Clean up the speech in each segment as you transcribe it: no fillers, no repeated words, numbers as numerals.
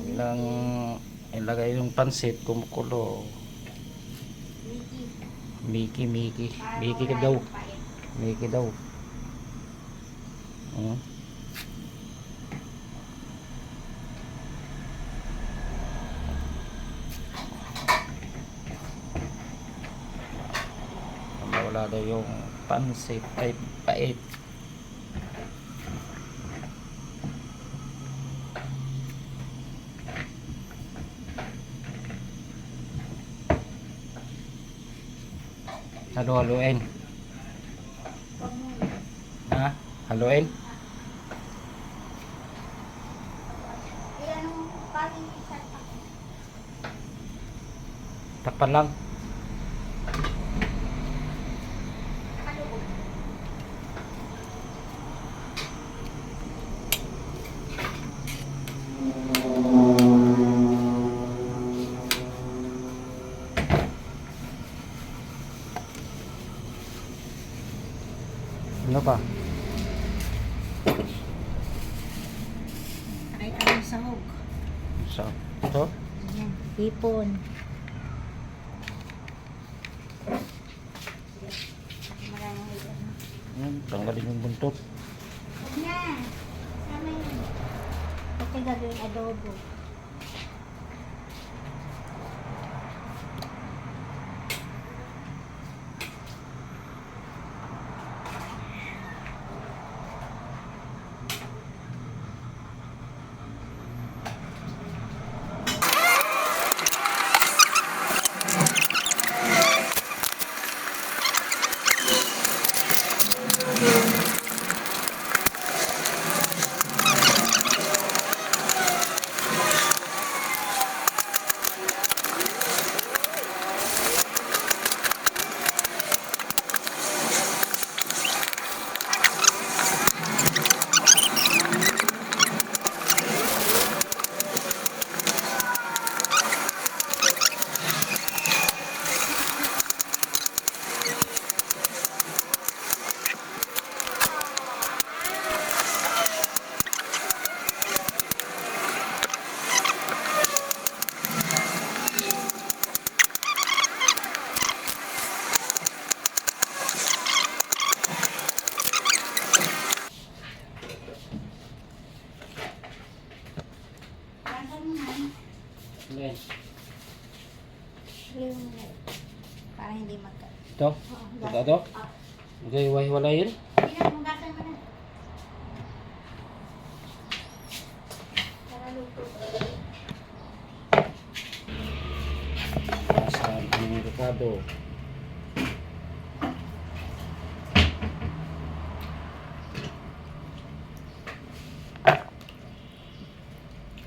Ilang ilagay yung pansit kumukulo. Miki ka daw. Miki daw. Wala daw yung pansit ay pait. Halo-haloin. Ha? Haloin? Takpan lang. Ano pa? Ay, ang sahog. So, ito? Ayan, hipon. Tanggalin yung buntot. Huwag na. Sama yan. Ito gagawin adobo. Para hindi magka. Ito? Ito? Okay, wala-walayin. Hindi na, hugasan mo na. Para luto. Saan ang rekado?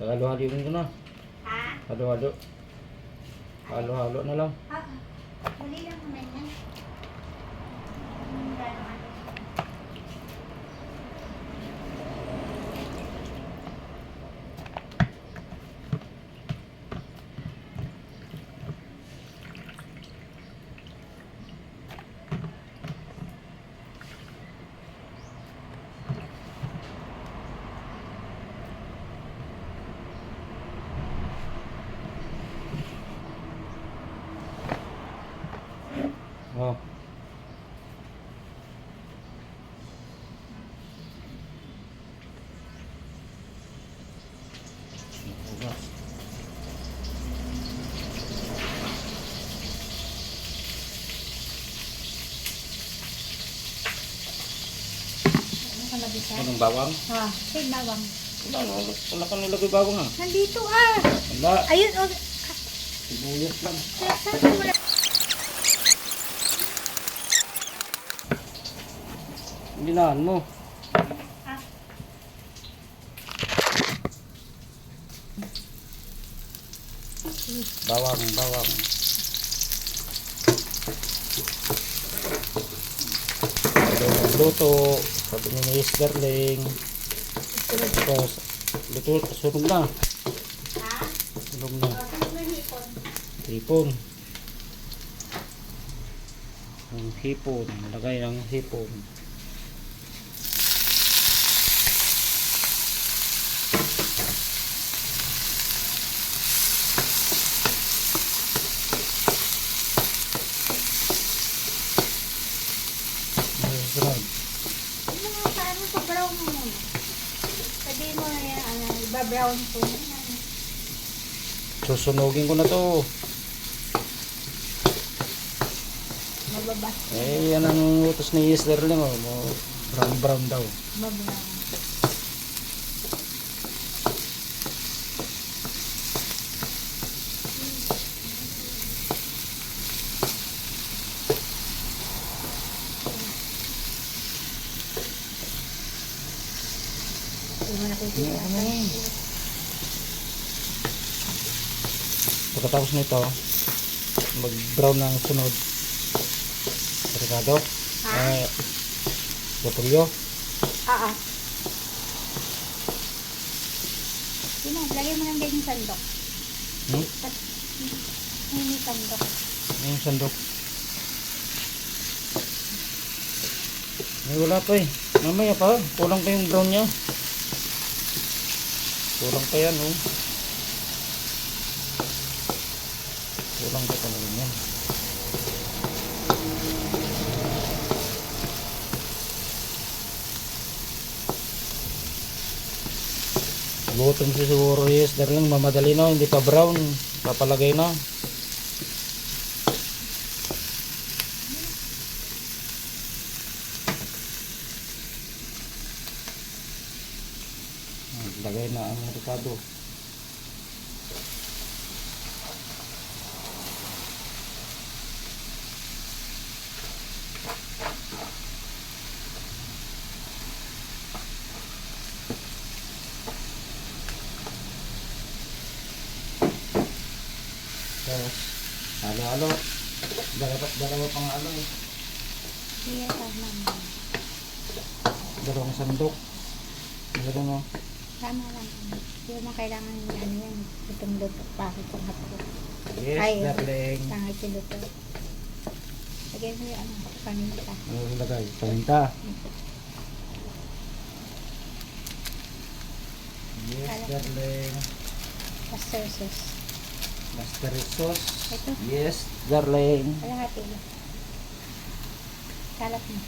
Halo-halo mo na. Ha? Halo-halo. Halo-halo na lang. Huli lang naman yan. Oh. Anong bawang? Ha, say bawang. Wala ka nilagay bawang ha? Nandito Wala. Ayun, Sibuyas lang. saan mo na? Ginahan mo. Bawang. Luto. Sabi niya ni Sterling. Tapos, luto. Sunog na. Sunog na. Hipon. Ang hipon. Lagay ang hipon. Susunod. Ano nga, paano sa brown mo muna? Sabihin mo na yan, iba-brown po yan. Susunugin ko na to. Mababa. Eh, yan ang utos ni Sterling. Oh. Brown brown daw. Mabrown. Hindi mo nakikita. Pagkatapos nito, mag-brown ng sunod. Ricardo? Ha? Botulyo? Ah. Yun na, lagay mo lang din yung sandok. Hmm? Hindi sandok. Yung sandok. Ay, wala pa eh. Mamaya pa. Kulang pa yung brown niya. Kulang pa yan, oh. Kulang pa talaga yan. Gutom si siguro, yes. Darling, mamadali na. Hindi pa brown. Papalagay na. Lagay na ang Ricardo. Tapos, halo-halo. Dalawa pang halo eh. Iya, tama mo. Dalawang sandok. Gano'n mo. Tama lang. Hindi mo kailangan yung ano yan. Itong luto. Bakit ang hapon? Yes, Ay, darling. pangit yung luto. Lagyan mo yung ano, paninta. Ano ilagay? Paminta. Yes, darling. Master sauce. Master sauce. Ito. Yes, darling. Kalahati lang. Kalat mo.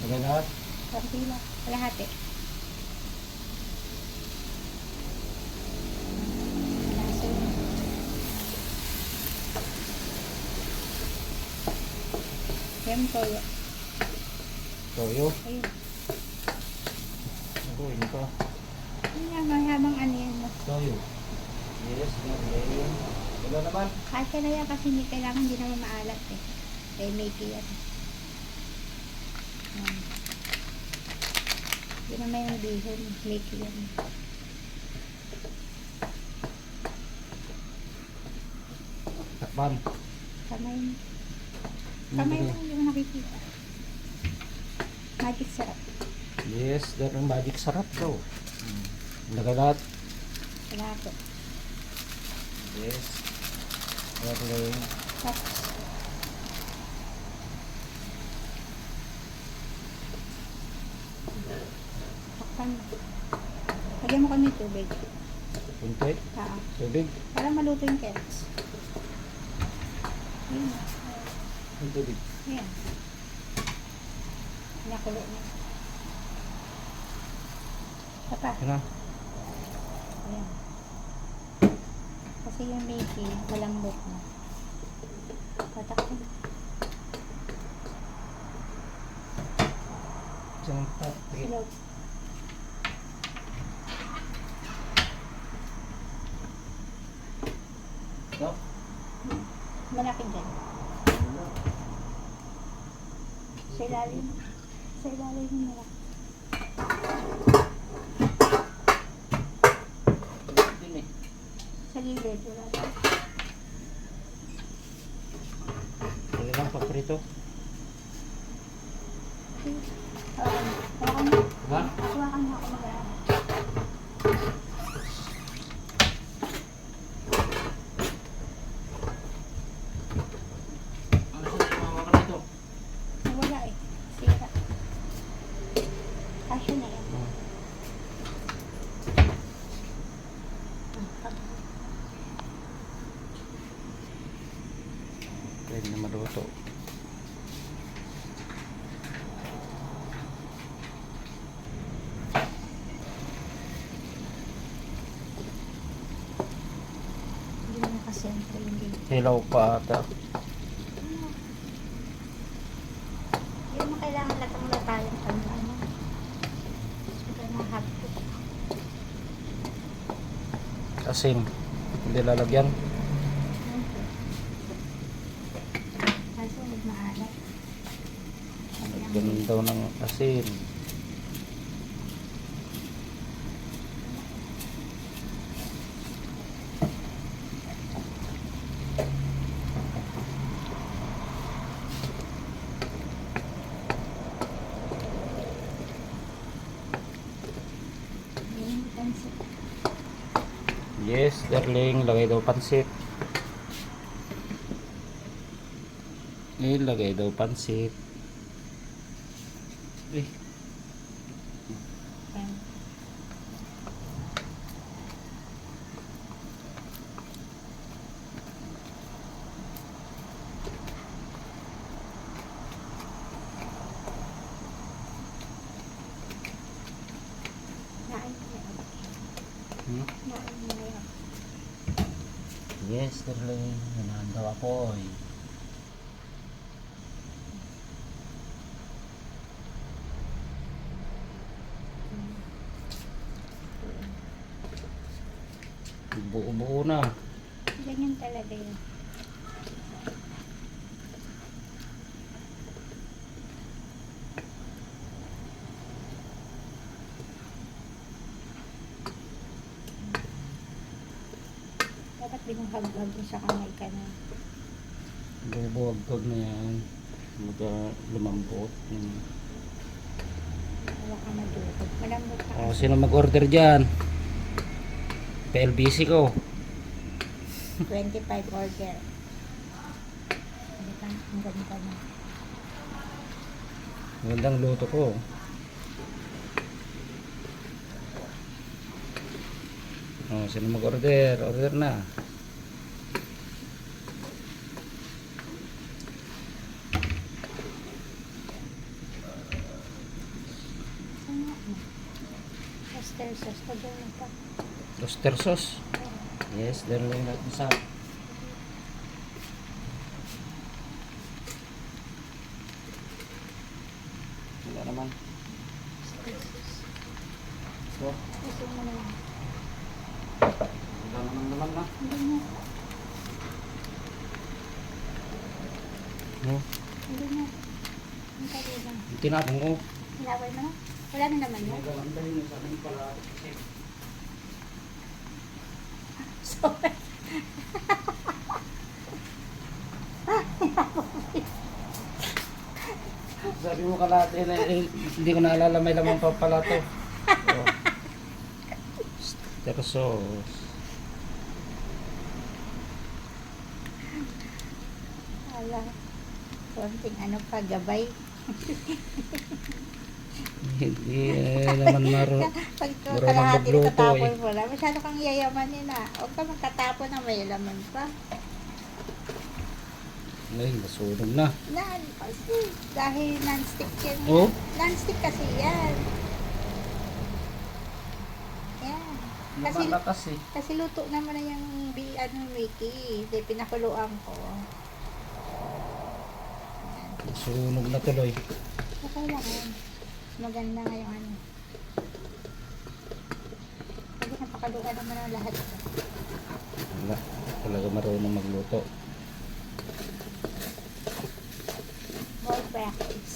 Lagay lahat. Konti lang. Kalahati. Lasa yun. Yan toyo. Toyo. Ayun. Ako, yun pa. Yun nga, mahabang ano yan mo. Toyo. Yes, darling. Wala naman. Kahit ka na yan kasi hindi kailangan, hindi naman maalat eh. Kaya may yan. Yan. Hindi naman yung bihon. May yan. Takpan. Kamay mo. Kamay mo yung nakikita. Magic sarap. Yes, darling. Magic sarap daw. Lagay lahat. Kalahati. Yes. Darling. Tapos, takpan mo. Lagyan mo kami tubig. Kunti. Tubig. Para maluto yung carrots. Yun. Yung tubig. Ayan. Nakulo na. Papa. Yan na. Ayan. Kasi yung Mickey, malambot na. Patakpan. Diyan. Sige. Silog. No? Malaking dyan. Sa ilalim. Sa ilalim yung malaki. Din eh. Sa gilid. Wala na. Pwede lang paprito. Hawakan mo. Ha? Hawakan mo ako mag-aaral. Ano siya tumawa ka rito? Wala eh. Sira. Kasya na yan. Hilaw pa ata. Yun mo kailangan latang-latayan pag ano. Siyempre mahapot. Asin. Hindi lalagyan. Kaso maalat. Lagyan daw ng asin. Yung pansit. Yes, darling. Lagay daw pansit. Lagay daw pansit. Eh, Yan. Naan mo yan. Naan mo yan. Yes, darling. Nanahan daw ako eh. Buo-buo na. Ganyan talaga yun. Dapat binuhag-hag mo sa kamay ka na. Bubuwag-wag na yan. Lumambot. Huwag ka madukot. Malambot ka. Oh, sino mag-order dyan? PLBC ko. 25 order. Ang ganda na. Magandang luto ko. Oh, sino mag-order? Order na. Ano? Oyster sauce. Pagyan mo pa. Oyster sauce. Yes, darling natin sa. Wala naman. Oyster sauce. So, Gusto mo na yan. wala naman na. Hindi na. No, Hindi na. Ang tabi lang. tinapon ko. Hilaway mo na? Wala na naman yan. Ang dali sa akin pala. Sorry. Sabi mo kalate na hindi ko naalala may laman pa pala to. Oh. Oyster sauce. Wala. Konting ano pa, gabay. Hindi naman Pag marunong kalahati magluto tatapon eh. mo lang, masyado kang yayamanin na. Huwag ka magtatapon na may laman pa. Ay, nasunog na. Kasi dahil non-stick yan. Oh? Non-stick kasi yan. Yan. Kasi, Malakas eh. kasi luto naman na yung Mickey. Hindi, pinakuluan ko. Yan. Nasunog na tuloy. Okay lang yan. Maganda nga yung ano. Kasi napakaluan naman ang lahat. Wala. Talaga marunong magluto. More practice.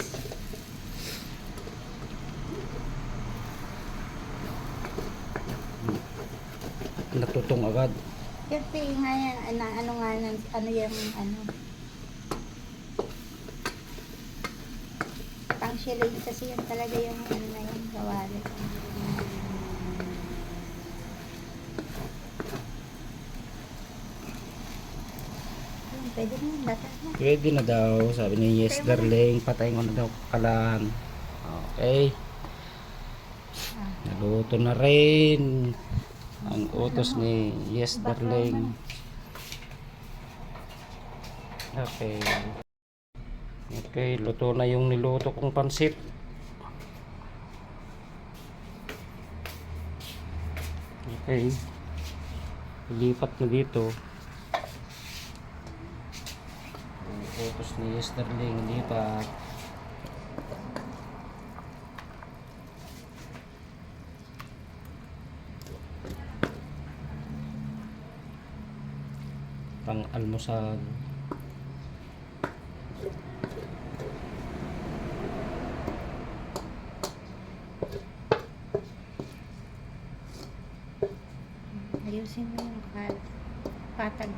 Natutong agad. Kasi nga yan, ano nga, ano yung ano. Pang shillings kasi yun talaga yung ano na yung gawali. Yun, pwede na yun, bata na. Pwede na daw. Sabi ni yes darling. Patayin ko na daw kalan. Okay. Ah, Naluto na rin. Ang utos ni yes darling. Okay. Okay, luto na yung niluto kong pansit. Okay. Lipat na dito. Photos ni Sterling, hindi pa. Pang almusal. Ayusin mo yung patag.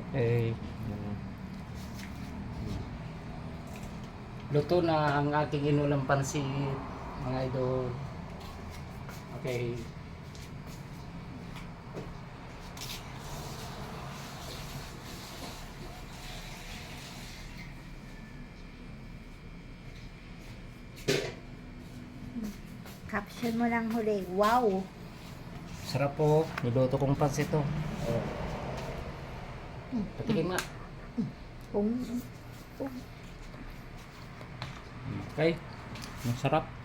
Okay. Luto na ang aking inulang pansit, mga idol. Okay. Caption mo lang huli. Wow! Sarap po. Niluto kong pansit to. Oh. Patikin nga. Kung Okay. Ang sarap.